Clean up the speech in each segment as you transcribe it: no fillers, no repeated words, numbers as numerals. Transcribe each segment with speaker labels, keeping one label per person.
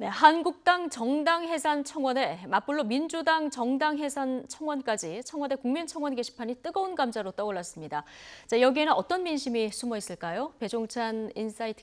Speaker 1: 네, 한국당 정당해산청원에 맞불로 민주당 정당해산청원까지 청와대 국민청원 게시판이 뜨거운 감자로 떠올랐습니다. 자, 여기에는 어떤 민심이 숨어 있을까요? 배종찬 인사이트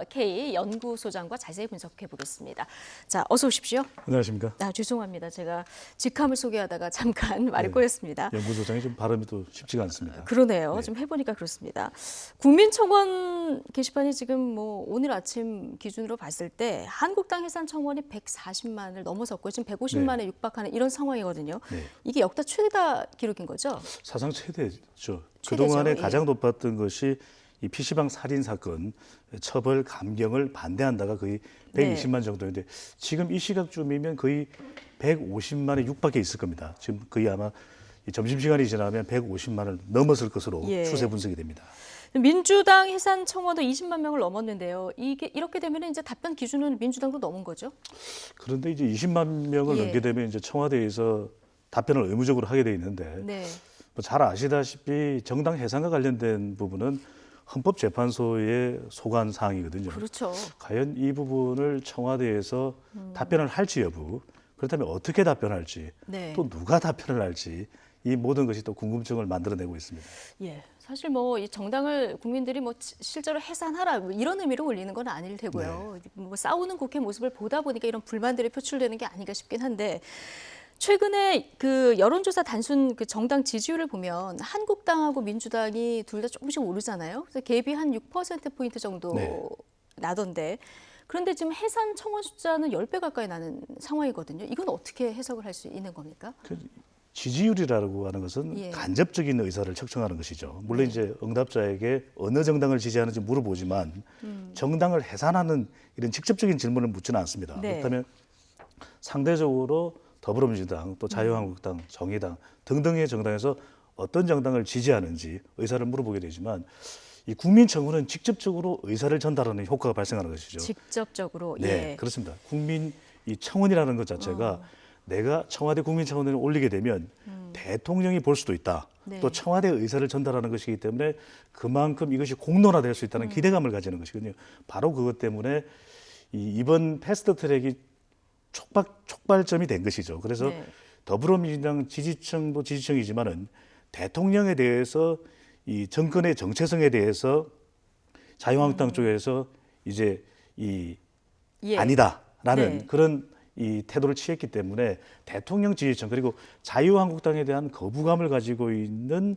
Speaker 1: K 연구소장과 자세히 분석해 보겠습니다. 자, 어서 오십시오.
Speaker 2: 안녕하십니까?
Speaker 1: 죄송합니다. 제가 직함을 소개하다가 잠깐 말을
Speaker 2: 네,
Speaker 1: 꼬였습니다.
Speaker 2: 연구소장이 좀 발음이 또 쉽지가 않습니다.
Speaker 1: 그러네요.
Speaker 2: 네.
Speaker 1: 좀 해보니까 그렇습니다. 국민청원 게시판이 지금 뭐 오늘 아침 기준으로 봤을 때 한국당 해산청원이 140만을 넘어섰고 지금 150만에 육박하는 이런 상황이거든요.
Speaker 2: 네.
Speaker 1: 이게 역대 최다 기록인 거죠?
Speaker 2: 사상 최대죠.
Speaker 1: 최대죠.
Speaker 2: 그동안에
Speaker 1: 예.
Speaker 2: 가장 높았던 것이 이 PC방 살인 사건 처벌 감경을 반대한다가 거의 120만 정도인데 지금 이 시각쯤이면 거의 150만에 육박해 있을 겁니다. 지금 거의 아마 이 점심시간이 지나면 150만을 넘었을 것으로 추세 분석이 됩니다.
Speaker 1: 민주당 해산 청원도 20만 명을 넘었는데요. 이게 이렇게 되면 이제 답변 기준은 민주당도 넘은 거죠?
Speaker 2: 그런데 이제 20만 명을 넘게 되면 이제 청와대에서 답변을 의무적으로 하게 돼 있는데 뭐 잘 아시다시피 정당 해산과 관련된 부분은 헌법재판소의 소관 사항이거든요.
Speaker 1: 그렇죠.
Speaker 2: 과연 이 부분을 청와대에서 답변을 할지 여부, 그렇다면 어떻게 답변할지, 또 누가 답변을 할지 이 모든 것이 또 궁금증을 만들어내고 있습니다.
Speaker 1: 예, 사실 뭐 이 정당을 국민들이 뭐 실제로 해산하라 뭐 이런 의미로 올리는 건 아닐 테고요. 뭐 싸우는 국회 모습을 보다 보니까 이런 불만들이 표출되는 게 아닌가 싶긴 한데. 최근에 그 여론조사 단순 그 정당 지지율을 보면 한국당하고 민주당이 둘 다 조금씩 오르잖아요. 그래서 갭이 한 6%포인트 정도 나던데. 그런데 지금 해산 청원 숫자는 10배 가까이 나는 상황이거든요. 이건 어떻게 해석을 할 수 있는 겁니까?
Speaker 2: 지지율이라고 하는 것은 간접적인 의사를 측정하는 것이죠. 물론 이제 응답자에게 어느 정당을 지지하는지 물어보지만 정당을 해산하는 이런 직접적인 질문을 묻지는 않습니다. 그렇다면 상대적으로 더불어민주당, 또 자유한국당, 정의당 등등의 정당에서 어떤 정당을 지지하는지 의사를 물어보게 되지만 이 국민청원은 직접적으로 의사를 전달하는 효과가 발생하는 것이죠.
Speaker 1: 직접적으로.
Speaker 2: 네, 그렇습니다. 국민 이 청원이라는 것 자체가 내가 청와대 국민청원을 올리게 되면 대통령이 볼 수도 있다. 또 청와대의 의사를 전달하는 것이기 때문에 그만큼 이것이 공론화될 수 있다는 기대감을 가지는 것이거든요. 바로 그것 때문에 이번 패스트트랙이 촉발점이 된 것이죠. 그래서 더불어민주당 지지층도 지지층이지만은 대통령에 대해서 이 정권의 정체성에 대해서 자유한국당 쪽에서 이제 아니다라는 그런 이 태도를 취했기 때문에 대통령 지지층 그리고 자유한국당에 대한 거부감을 가지고 있는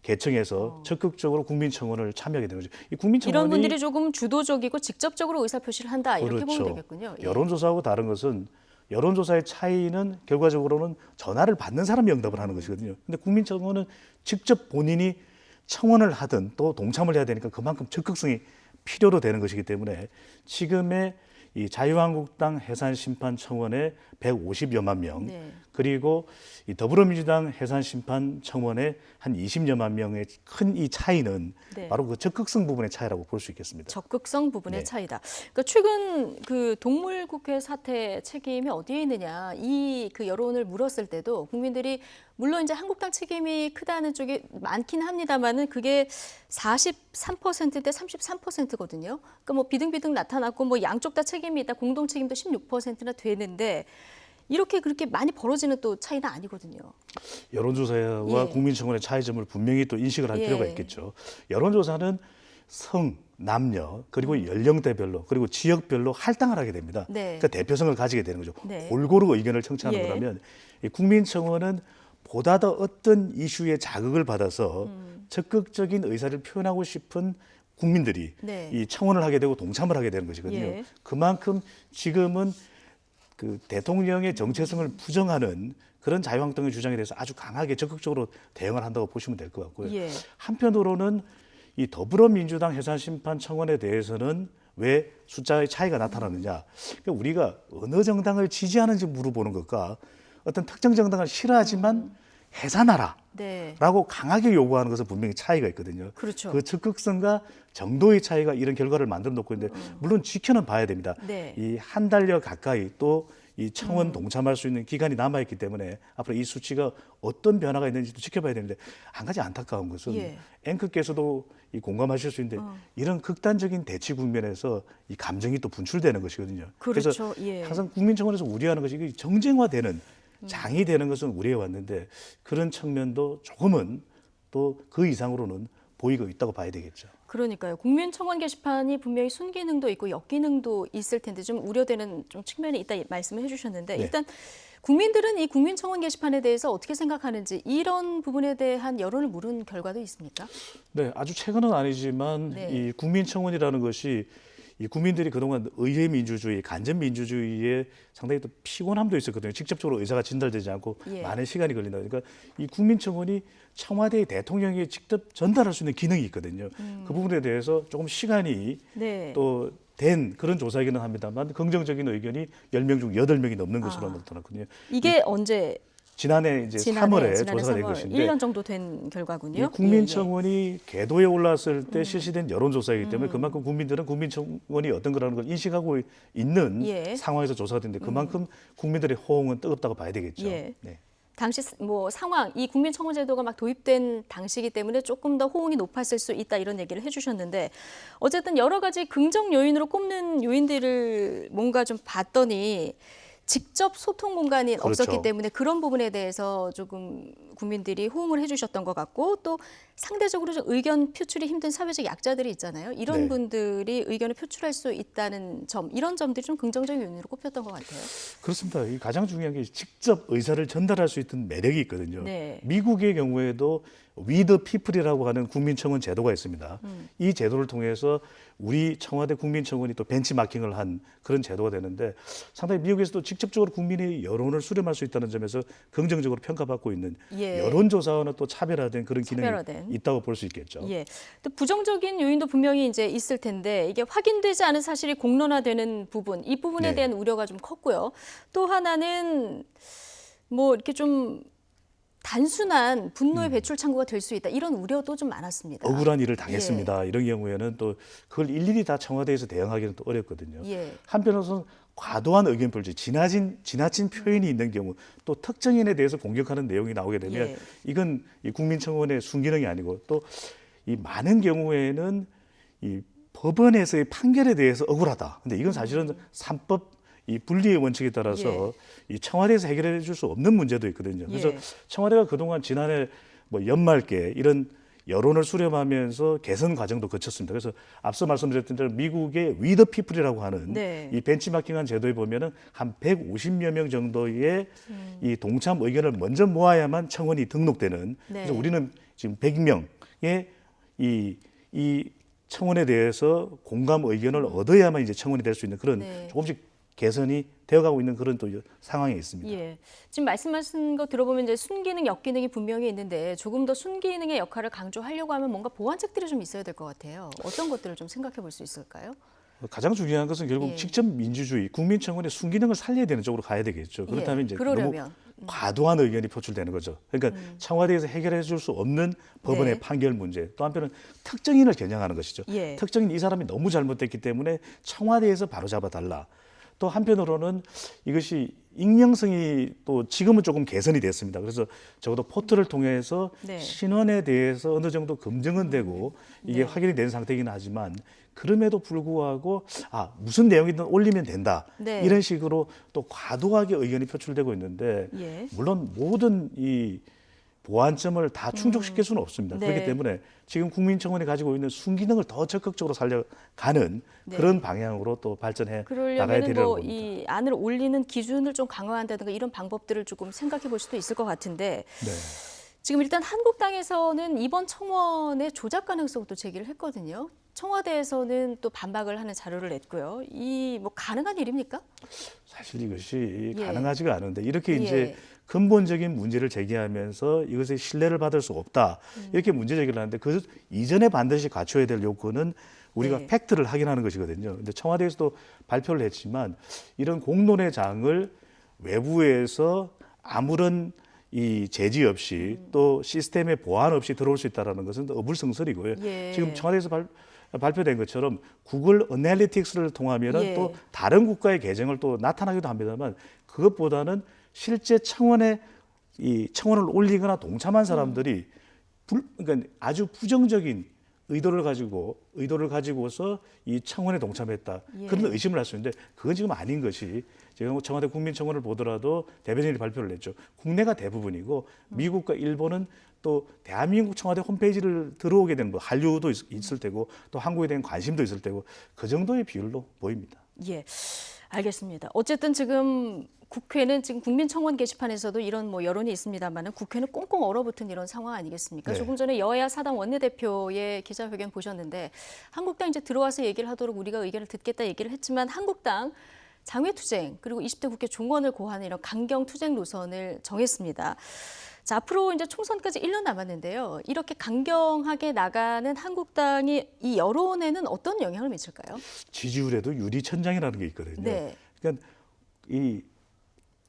Speaker 2: 계층에서 적극적으로 국민청원을 참여하게 되는 거죠. 이 국민청원이
Speaker 1: 이런 분들이 조금 주도적이고 직접적으로 의사표시를 한다 이렇게 보면 되겠군요.
Speaker 2: 여론조사하고 다른 것은 여론조사의 차이는 결과적으로는 전화를 받는 사람이 응답을 하는 것이거든요. 근데 국민청원은 직접 본인이 청원을 하든 또 동참을 해야 되니까 그만큼 적극성이 필요로 되는 것이기 때문에 지금의 이 자유한국당 해산심판청원의 150여만 명 그리고 이 더불어민주당 해산심판청원의 한 20여만 명의 큰 이 차이는 바로 그 적극성 부분의 차이라고 볼 수 있겠습니다.
Speaker 1: 적극성 부분의 차이다. 그러니까 최근 그 동물국회 사태 책임이 어디에 있느냐 이 그 여론을 물었을 때도 국민들이 물론 이제 한국당 책임이 크다는 쪽이 많긴 합니다만은 그게 43%대 33%거든요. 그러니까 뭐 비등비등 나타났고 뭐 양쪽 다 책임이 있다. 공동 책임도 16%나 되는데 이렇게 그렇게 많이 벌어지는 또 차이는 아니거든요.
Speaker 2: 여론조사와 국민청원의 차이점을 분명히 또 인식을 할 필요가 있겠죠. 여론조사는 성, 남녀, 그리고 연령대별로, 그리고 지역별로 할당을 하게 됩니다. 그러니까 대표성을 가지게 되는 거죠. 골고루 의견을 청취하는 거라면 이 국민청원은 보다 더 어떤 이슈에 자극을 받아서 적극적인 의사를 표현하고 싶은 국민들이 이 청원을 하게 되고 동참을 하게 되는 것이거든요. 그만큼 지금은 그 대통령의 정체성을 부정하는 그런 자유한국당의 주장에 대해서 아주 강하게 적극적으로 대응을 한다고 보시면 될 것 같고요. 한편으로는 이 더불어민주당 해산심판청원에 대해서는 왜 숫자의 차이가 나타나느냐. 그러니까 우리가 어느 정당을 지지하는지 물어보는 것과 어떤 특정 정당을 싫어하지만 해산하라 라고 강하게 요구하는 것은 분명히 차이가 있거든요. 그 적극성과 정도의 차이가 이런 결과를 만들어 놓고 있는데 물론 지켜는 봐야 됩니다. 이 한 달여 가까이 또 이 청원 동참할 수 있는 기간이 남아있기 때문에 앞으로 이 수치가 어떤 변화가 있는지도 지켜봐야 되는데 한 가지 안타까운 것은 앵커께서도 이 공감하실 수 있는데 이런 극단적인 대치 국면에서 이 감정이 또 분출되는 것이거든요.
Speaker 1: 그렇죠.
Speaker 2: 그래서 항상 국민청원에서 우려하는 것이 이게 정쟁화되는 장이 되는 것은 우려해 왔는데 그런 측면도 조금은 또 그 이상으로는 보이고 있다고 봐야 되겠죠.
Speaker 1: 그러니까요. 국민청원 게시판이 분명히 순기능도 있고 역기능도 있을 텐데 좀 우려되는 좀 측면이 있다 말씀을 해주셨는데 일단 국민들은 이 국민청원 게시판에 대해서 어떻게 생각하는지 이런 부분에 대한 여론을 물은 결과도 있습니까?
Speaker 2: 네, 아주 최근은 아니지만 이 국민청원이라는 것이 이 국민들이 그동안 의회 민주주의, 간접 민주주의에 상당히 또 피곤함도 있었거든요. 직접적으로 의사가 전달되지 않고 많은 시간이 걸린다. 그러니까 이 국민청원이 청와대 대통령에게 직접 전달할 수 있는 기능이 있거든요. 그 부분에 대해서 조금 시간이 또 된 그런 조사이기는 합니다만 긍정적인 의견이 10명 중 8명이 넘는 것으로 나타났거든요.
Speaker 1: 이게 언제?
Speaker 2: 지난해 이제 3월에 조사가 된 것인데
Speaker 1: 1년 정도 된 결과군요.
Speaker 2: 이 국민청원이 궤도에 올랐을 때 실시된 여론조사이기 때문에 그만큼 국민들은 국민청원이 어떤 거라는 걸 인식하고 있는 상황에서 조사가 됐는데 그만큼 국민들의 호응은 뜨겁다고 봐야 되겠죠. 네.
Speaker 1: 당시 뭐 상황, 이 국민청원 제도가 막 도입된 당시이기 때문에 조금 더 호응이 높았을 수 있다 이런 얘기를 해주셨는데 어쨌든 여러 가지 긍정 요인으로 꼽는 요인들을 뭔가 좀 봤더니 직접 소통 공간이 없었기 때문에 그런 부분에 대해서 조금 국민들이 호응을 해주셨던 것 같고 또 상대적으로 좀 의견 표출이 힘든 사회적 약자들이 있잖아요. 이런 분들이 의견을 표출할 수 있다는 점, 이런 점들이 좀 긍정적인 요인으로 꼽혔던 것 같아요.
Speaker 2: 그렇습니다. 이 가장 중요한 게 직접 의사를 전달할 수 있는 매력이 있거든요. 미국의 경우에도 We the People이라고 하는 국민청원 제도가 있습니다. 이 제도를 통해서 우리 청와대 국민청원이 또 벤치마킹을 한 그런 제도가 되는데 상당히 미국에서도 직접적으로 국민의 여론을 수렴할 수 있다는 점에서 긍정적으로 평가받고 있는 여론조사와는 또 차별화된 그런 기능이 있다고 볼 수 있겠죠.
Speaker 1: 또 부정적인 요인도 분명히 이제 있을 텐데 이게 확인되지 않은 사실이 공론화되는 부분, 이 부분에 대한 우려가 좀 컸고요. 또 하나는 뭐 이렇게 좀 단순한 분노의 배출 창구가 될 수 있다. 이런 우려도 좀 많았습니다.
Speaker 2: 억울한 일을 당했습니다. 이런 경우에는 또 그걸 일일이 다 청와대에서 대응하기는 또 어렵거든요. 한편으로는 과도한 의견 표출, 지나친 표현이 있는 경우 또 특정인에 대해서 공격하는 내용이 나오게 되면 이건 이 국민청원의 순기능이 아니고 또 이 많은 경우에는 이 법원에서의 판결에 대해서 억울하다. 근데 이건 사실은 삼법 이 분리의 원칙에 따라서 이 청와대에서 해결해 줄 수 없는 문제도 있거든요. 그래서 청와대가 그동안 지난해 뭐 연말께 이런 여론을 수렴하면서 개선 과정도 거쳤습니다. 그래서 앞서 말씀드렸던 대로 미국의 We the People이라고 하는 이 벤치마킹한 제도에 보면은 한 150여 명 정도의 이 동참 의견을 먼저 모아야만 청원이 등록되는. 그래서 우리는 지금 100명의 이 청원에 대해서 공감 의견을 얻어야만 이제 청원이 될 수 있는 그런 조금씩 개선이 되어가고 있는 그런 또 상황에 있습니다.
Speaker 1: 지금 말씀하신 거 들어보면 이제 순기능, 역기능이 분명히 있는데 조금 더 순기능의 역할을 강조하려고 하면 뭔가 보완책들이 좀 있어야 될 것 같아요. 어떤 것들을 좀 생각해 볼 수 있을까요? 가장
Speaker 2: 중요한 것은 결국 직접 민주주의, 국민청원의 순기능을 살려야 되는 쪽으로 가야 되겠죠. 그렇다면 이제 너무 과도한 의견이 표출되는 거죠. 그러니까 청와대에서 해결해 줄 수 없는 법원의 판결 문제, 또 한편은 특정인을 겨냥하는 것이죠. 특정인 이 사람이 너무 잘못됐기 때문에 청와대에서 바로잡아달라. 또 한편으로는 이것이 익명성이 또 지금은 조금 개선이 됐습니다. 그래서 적어도 포털을 통해서 신원에 대해서 어느 정도 검증은 되고 이게 확인이 된 상태이긴 하지만 그럼에도 불구하고 무슨 내용이든 올리면 된다. 이런 식으로 또 과도하게 의견이 표출되고 있는데 물론 모든 이 보완점을 다 충족시킬 수는 없습니다. 그렇기 때문에 지금 국민청원이 가지고 있는 순기능을 더 적극적으로 살려가는 그런 방향으로 또 발전해 나가야 되리라고 봅니다.
Speaker 1: 이 안을 올리는 기준을 좀 강화한다든가 이런 방법들을 조금 생각해 볼 수도 있을 것 같은데 지금 일단 한국당에서는 이번 청원의 조작 가능성도 제기를 했거든요. 청와대에서는 또 반박을 하는 자료를 냈고요. 이 뭐 가능한 일입니까?
Speaker 2: 사실 이것이 가능하지가 않은데 이렇게 이제 근본적인 문제를 제기하면서 이것의 신뢰를 받을 수 없다. 이렇게 문제 제기를 하는데 그 이전에 반드시 갖춰야 될 요건은 우리가 팩트를 확인하는 것이거든요. 근데 청와대에서도 발표를 했지만 이런 공론의 장을 외부에서 아무런 이 제지 없이 또 시스템의 보완 없이 들어올 수 있다는 것은 어불성설이고요. 지금 청와대에서 발표된 것처럼 구글 어널리틱스를 통하면은
Speaker 1: 예.
Speaker 2: 또 다른 국가의 계정을 또 나타나기도 합니다만 그것보다는 실제 청원에 이 청원을 올리거나 동참한 사람들이 그러니까 아주 부정적인 의도를 가지고서 이 청원에 동참했다.
Speaker 1: 예.
Speaker 2: 그런 의심을 할 수 있는데 그건 지금 아닌 것이 지금 청와대 국민청원을 보더라도 대변인이 발표를 했죠. 국내가 대부분이고 미국과 일본은 또 대한민국 청와대 홈페이지를 들어오게 되는 거 한류도 있을 테고 또 한국에 대한 관심도 있을 테고 그 정도의 비율로 보입니다.
Speaker 1: 예, 알겠습니다. 어쨌든 지금 국회는 지금 국민청원 게시판에서도 이런 뭐 여론이 있습니다만은 국회는 꽁꽁 얼어붙은 이런 상황 아니겠습니까?
Speaker 2: 네.
Speaker 1: 조금 전에 여야 사당 원내대표의 기자회견 보셨는데 한국당 이제 들어와서 얘기를 하도록 우리가 의견을 듣겠다 얘기를 했지만 한국당 장외투쟁 그리고 20대 국회 종원을 고하는 이런 강경 투쟁 노선을 정했습니다. 자, 앞으로 이제 총선까지 1년 남았는데요. 이렇게 강경하게 나가는 한국당이 이 여론에는 어떤 영향을 미칠까요?
Speaker 2: 지지율에도 유리천장이라는 게 있거든요.
Speaker 1: 네.
Speaker 2: 그러니까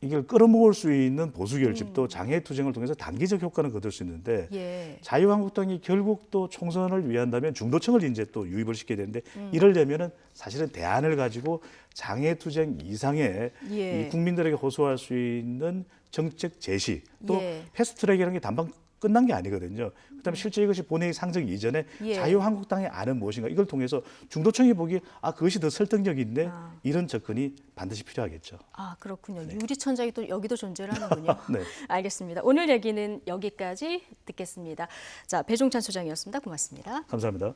Speaker 2: 이걸 끌어모을 수 있는 보수 결집도 장애투쟁을 통해서 단기적 효과는 거둘 수 있는데
Speaker 1: 예.
Speaker 2: 자유한국당이 결국 또 총선을 위한다면 중도층을 이제 또 유입을 시켜야 되는데 이러려면은 사실은 대안을 가지고 장애투쟁 이상의
Speaker 1: 예.
Speaker 2: 이 국민들에게 호소할 수 있는 정책 제시 또
Speaker 1: 예.
Speaker 2: 패스트트랙이라는 게 단방 끝난 게 아니거든요. 그다음에 실제 이것이 본회의 상정 이전에
Speaker 1: 예.
Speaker 2: 자유한국당의 안은 무엇인가 이걸 통해서 중도층이 보기에 그것이 더 설득력이 있네 이런 접근이 반드시 필요하겠죠.
Speaker 1: 아, 그렇군요. 유리천장이 또 여기도 존재를 하는군요.
Speaker 2: 네.
Speaker 1: 알겠습니다. 오늘 얘기는 여기까지 듣겠습니다. 자, 배종찬 소장이었습니다. 고맙습니다.
Speaker 2: 감사합니다.